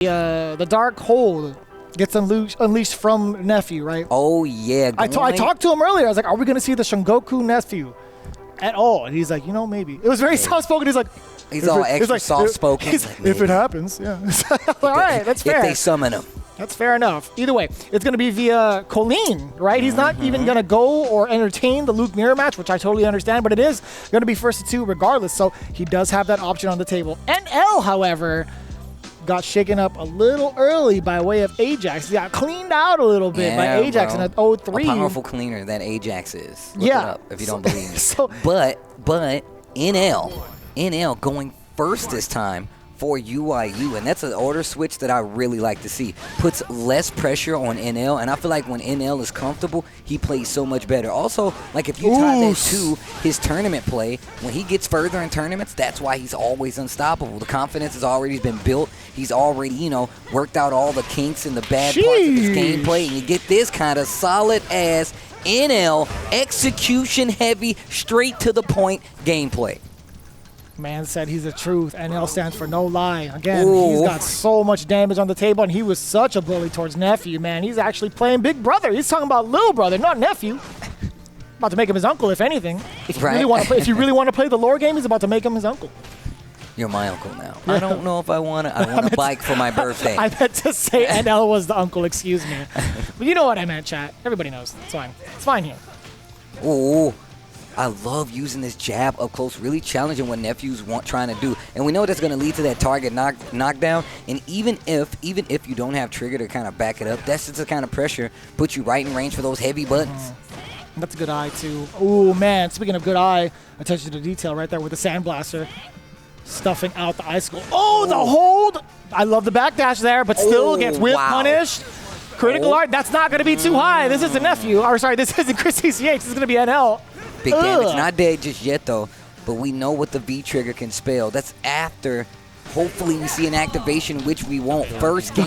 The Dark Hold gets unleashed from Nephew, right? Oh, yeah. I talked to him earlier. I was like, are we going to see the Shungoku Nephew at all? And he's like, you know, maybe. It was very soft-spoken. He's like... He's all extra soft-spoken. If it happens, yeah. All right, that's fair. If they summon him. That's fair enough. Either way, it's going to be via Kolin, right? He's not even going to go or entertain the Luke mirror match, which I totally understand, but it is going to be first to two regardless, so he does have that option on the table. NL, however, got shaken up a little early by way of Ajax. He got cleaned out a little bit by Ajax in an 0-3. A powerful cleaner that Ajax is. Look it up if you don't believe me. But NL going first this time for UIU, and that's an order switch that I really like to see. Puts less pressure on NL, and I feel like when NL is comfortable, he plays so much better. Also, like if you tie that to his tournament play, when he gets further in tournaments, that's why he's always unstoppable. The confidence has already been built. He's already, you know, worked out all the kinks and the bad parts of his gameplay, and you get this kind of solid-ass NL, execution-heavy, straight-to-the-point gameplay. Man said he's the truth. NL stands for no lie. Again, he's got so much damage on the table, and he was such a bully towards Nephew, man. He's actually playing big brother. He's talking about little brother, not nephew. About to make him his uncle, if anything. If you really want to play the lore game, he's about to make him his uncle. You're my uncle now. I don't know if I want to. I want a bike for my birthday. I meant to say NL was the uncle, excuse me. But you know what I meant, chat. Everybody knows. It's fine. It's fine here. Oh, I love using this jab up close, really challenging what Nephew's trying to do. And we know that's going to lead to that target knockdown. And even if you don't have trigger to kind of back it up, that's just the kind of pressure puts you right in range for those heavy buttons. That's a good eye, too. Oh, man. Speaking of good eye, attention to detail right there with the Sandblaster. Stuffing out the icicle. Oh, the hold! I love the backdash there, but still gets whip punished. Critical art, that's not going to be too high. This isn't Nephew. Or sorry, this isn't Chris CCH. This is going to be NL. Big damage. Not dead just yet, though. But we know what the V trigger can spell. That's after, hopefully, we see an activation, which we won't. First game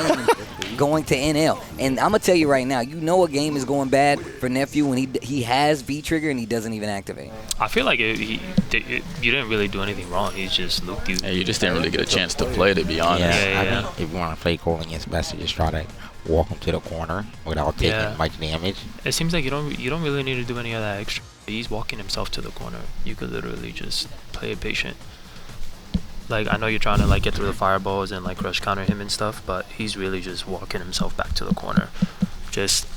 going to NL. And I'm going to tell you right now, you know a game is going bad for Nephew when he has V trigger and he doesn't even activate. I feel like you didn't really do anything wrong. He just looked you. Yeah, you just didn't really get a chance to play, to be honest. I think if you want to play Kolin, it's best to just try to walk him to the corner without taking much damage. It seems like you don't really need to do any of that extra. He's walking himself to the corner. You could literally just play it patient. Like, I know you're trying to like get through the fireballs and like rush counter him and stuff, but he's really just walking himself back to the corner. Just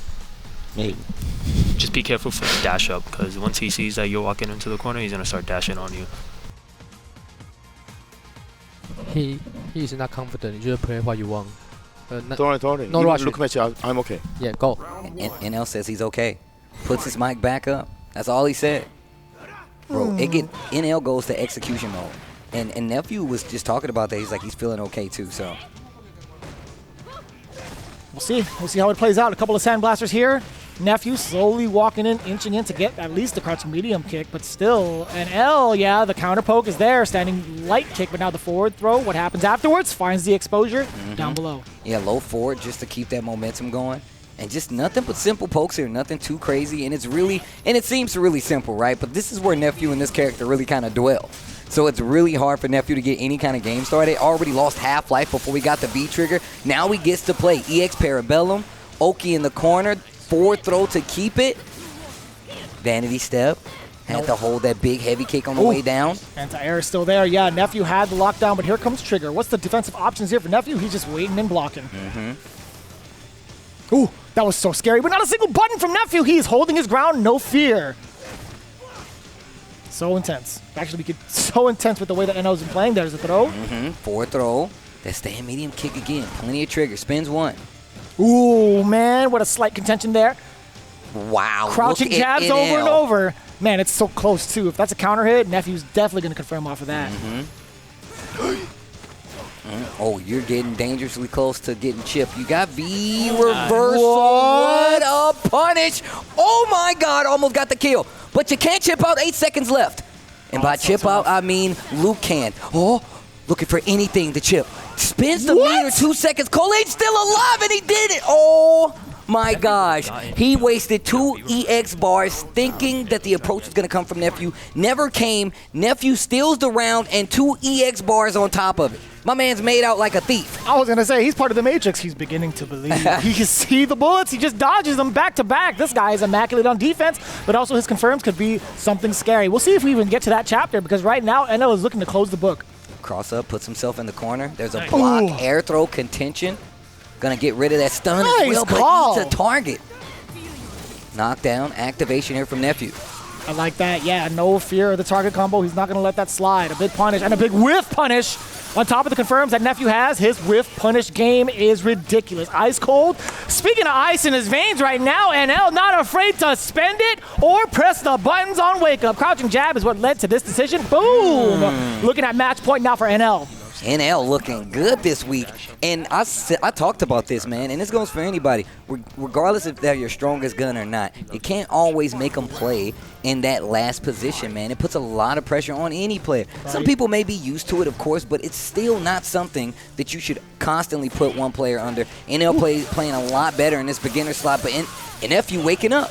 be careful for the dash up, because once he sees that you're walking into the corner, he's gonna start dashing on you. He's not confident. You just play what you want. Don't worry. No rush. Look at you. I'm okay. Yeah, go. NL says he's okay. Puts his mic back up. That's all he said. Bro, NL goes to execution mode. And Nephew was just talking about that. He's like, he's feeling okay too, so. We'll see. We'll see how it plays out. A couple of Sandblasters here. Nephew slowly walking in, inching in to get at least the crouch medium kick, but still an L. Yeah, the counter poke is there. Standing light kick, but now the forward throw. What happens afterwards? Finds the exposure down below. Yeah, low forward just to keep that momentum going. And just nothing but simple pokes here, nothing too crazy. And it seems really simple, right? But this is where Nephew and this character really kind of dwell. So it's really hard for Nephew to get any kind of game started. Already lost half-life before we got the V-trigger. Now he gets to play EX Parabellum, Oki in the corner, forward throw to keep it. Vanity step. Had to hold that big heavy kick on the way down. Anti-air is still there. Yeah, Nephew had the lockdown, but here comes Trigger. What's the defensive options here for Nephew? He's just waiting and blocking. Ooh, that was so scary, but not a single button from Nephew. He's holding his ground, no fear. So intense. Actually, so intense with the way that NL's been playing. There's a throw. Forward throw. That stand medium kick again. Plenty of trigger. Spins one. Ooh, man, what a slight contention there. Wow. Crouching jabs over and over. Man, it's so close, too. If that's a counter hit, Nephew's definitely going to confirm off of that. Oh, you're getting dangerously close to getting chipped. You got V reversal. What a punish. Oh, my God. Almost got the kill. But you can't chip out. 8 seconds left. And by chip out, I mean Luke can. Oh, looking for anything to chip. Spins the meter 2 seconds. Kolin's still alive, and he did it. Oh, my gosh. He wasted 2 EX bars thinking that the approach was going to come from Nephew. Never came. Nephew steals the round and 2 EX bars on top of it. My man's made out like a thief. I was going to say, he's part of the Matrix. He's beginning to believe. He can see the bullets. He just dodges them back to back. This guy is immaculate on defense, but also his confirms could be something scary. We'll see if we even get to that chapter, because right now, NL is looking to close the book. Cross up, puts himself in the corner. There's a block, air throw, contention. Gonna get rid of that stun as well, but he's a target. Knockdown, activation here from Nephew. I like that. Yeah, no fear of the target combo. He's not going to let that slide. A big punish and a big whiff punish on top of the confirms that Nephew has. His whiff punish game is ridiculous. Ice cold. Speaking of ice in his veins right now, NL not afraid to spend it or press the buttons on wake up. Crouching jab is what led to this decision. Boom. Looking at match point now for NL. NL looking good this week. And I talked about this, man, and this goes for anybody. Regardless if they're your strongest gun or not, you can't always make them play in that last position, man. It puts a lot of pressure on any player. Right. Some people may be used to it, of course, but it's still not something that you should constantly put one player under. NL playing a lot better in this beginner slot, but Nephew waking up.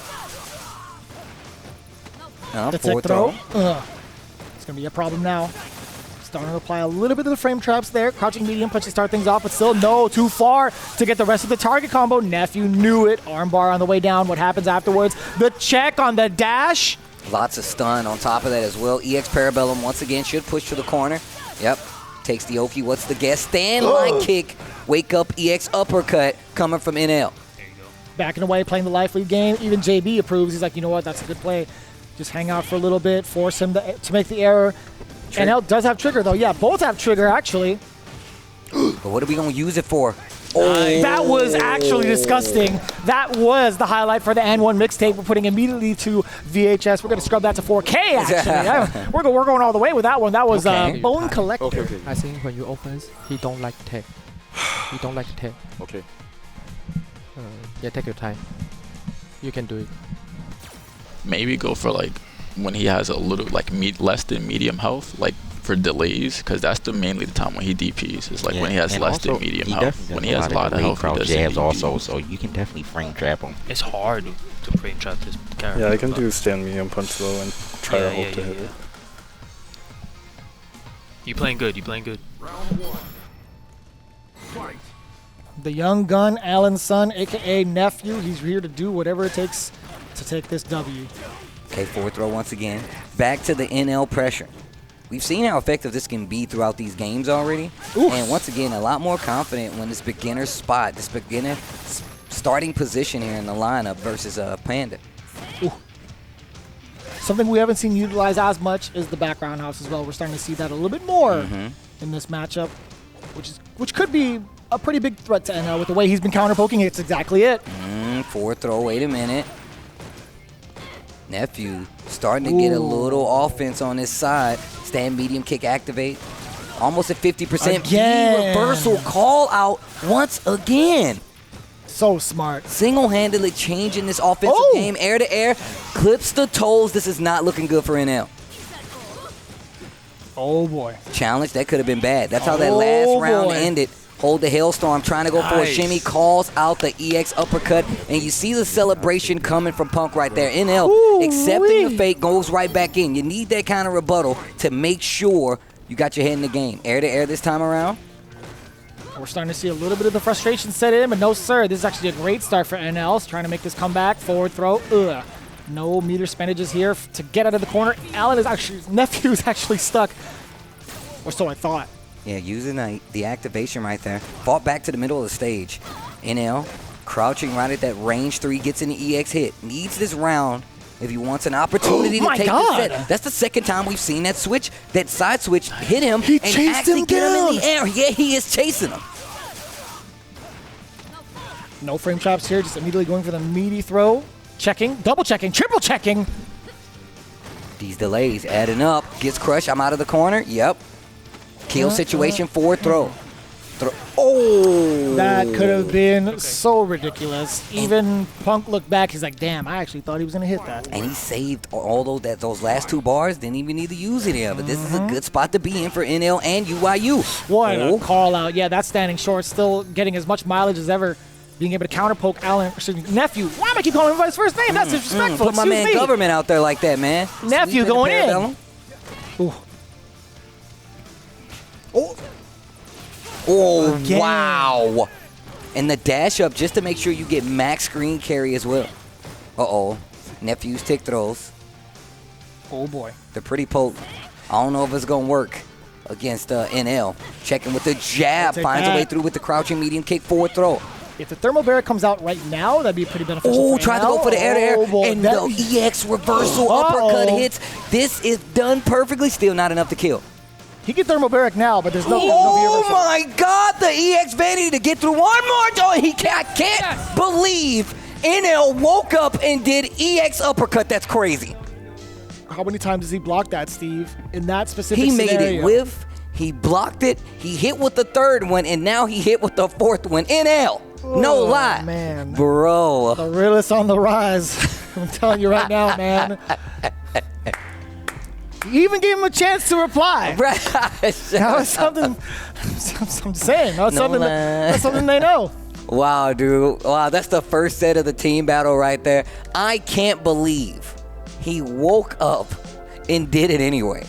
The tech throw. It's going to be a problem now. Starting to apply a little bit of the frame traps there. Crouching medium punch to start things off, but still no, too far to get the rest of the target combo. Nephew knew it. Armbar on the way down. What happens afterwards? The check on the dash. Lots of stun on top of that as well. EX Parabellum once again should push to the corner. Yep. Takes the Oki. What's the guess? Stand line kick. Wake up EX uppercut coming from NL. Backing away, playing the life lead game. Even JB approves. He's like, you know what? That's a good play. Just hang out for a little bit. Force him to make the error. NL does have trigger, though. Yeah, both have trigger, actually. But what are we going to use it for? Oh. That was actually disgusting. That was the highlight for the N1 mixtape. We're putting immediately to VHS. We're going to scrub that to 4K, actually. We're going all the way with that one. That was Bone Collector. Okay. I think when you offense, he don't like tech. He don't like tech. Okay. Yeah, take your time. You can do it. Maybe go for like when he has a little like less than medium health, like for delays, because that's mainly the time when he DPs. It's like when he has less than medium health. When he has a lot of health, he does jabs also, so you can definitely frame trap him. It's hard to frame trap this character. Yeah, I can do stand medium punch low and try to hope to hit it. You playing good. You playing good. The young gun, Alan's son, a.k.a. Nephew. He's here to do whatever it takes to take this W. Okay, forward throw once again. Back to the NL pressure. We've seen how effective this can be throughout these games already. Oof. And once again, a lot more confident when this beginner spot, this beginner starting position here in the lineup versus Panda. Ooh. Something we haven't seen utilized as much is the background house as well. We're starting to see that a little bit more in this matchup, which could be a pretty big threat to NL with the way he's been counter-poking. It's exactly it. Forward throw, wait a minute. Nephew starting to get a little offense on his side. Stand medium kick activate. Almost at 50%. Again. Reversal call out once again. So smart. Single-handedly changing this offensive game. Air to air. Clips the toes. This is not looking good for NL. Oh, boy. Challenge. That could have been bad. That's how that last round ended. Hold the Hailstorm, trying to go for a shimmy, calls out the EX uppercut, and you see the celebration coming from Punk right there. NL accepting the fate, goes right back in. You need that kind of rebuttal to make sure you got your head in the game. Air to air this time around. We're starting to see a little bit of the frustration set in, but no, sir. This is actually a great start for NL. Trying to make this comeback. Forward throw. No meter spendages here to get out of the corner. Nephew's actually stuck. Or so I thought. Yeah, using the activation right there. Fought back to the middle of the stage. NL crouching right at that range 3, gets in the EX hit. Needs this round if he wants an opportunity to take the set. That's the second time we've seen that switch, that side switch hit him and actually get him in the air. Yeah, he is chasing him. No frame traps here, just immediately going for the meaty throw. Checking, double checking, triple checking. These delays adding up. Gets crushed. I'm out of the corner. Yep. Kill situation, forward throw. That could have been so ridiculous. Even Punk looked back, he's like, damn, I actually thought he was going to hit that. And he saved all those last 2 bars, didn't even need to use any of it. This is a good spot to be in for NL and UYU. What a call out. Yeah, that's standing short, still getting as much mileage as ever. Being able to counter-poke Nephew. Why am I keep calling him by his first name? That's disrespectful. Put my man Government out there like that, man. Nephew going in. Oh, Again. wow. And the dash up just to make sure you get max screen carry as well. Uh-oh. Nephew's tick throws. Oh, boy. They're pretty potent. I don't know if it's going to work against NL. Checking with the jab. Finds a way through with the crouching medium kick forward throw. If the thermal barrier comes out right now, that'd be pretty beneficial. Oh, tried to go for the air-to-air. boy. And the EX reversal uppercut hits. This is done perfectly. Still not enough to kill. He can thermal barrack now, but there's no Oh my God! The EX vanity to get through one more. Oh, I can't believe NL woke up and did EX uppercut. That's crazy. How many times does he block that, Steve? In that specific He scenario? made it whiff. He blocked it. He hit with the third one, and now he hit with the fourth one. NL. No lie. Man. Bro. The realist on the rise. I'm telling you right now, man. You even gave him a chance to reply. Right. That was something. I'm saying. That's something they know. Wow, dude. Wow, that's the first set of the team battle right there. I can't believe he woke up and did it anyway.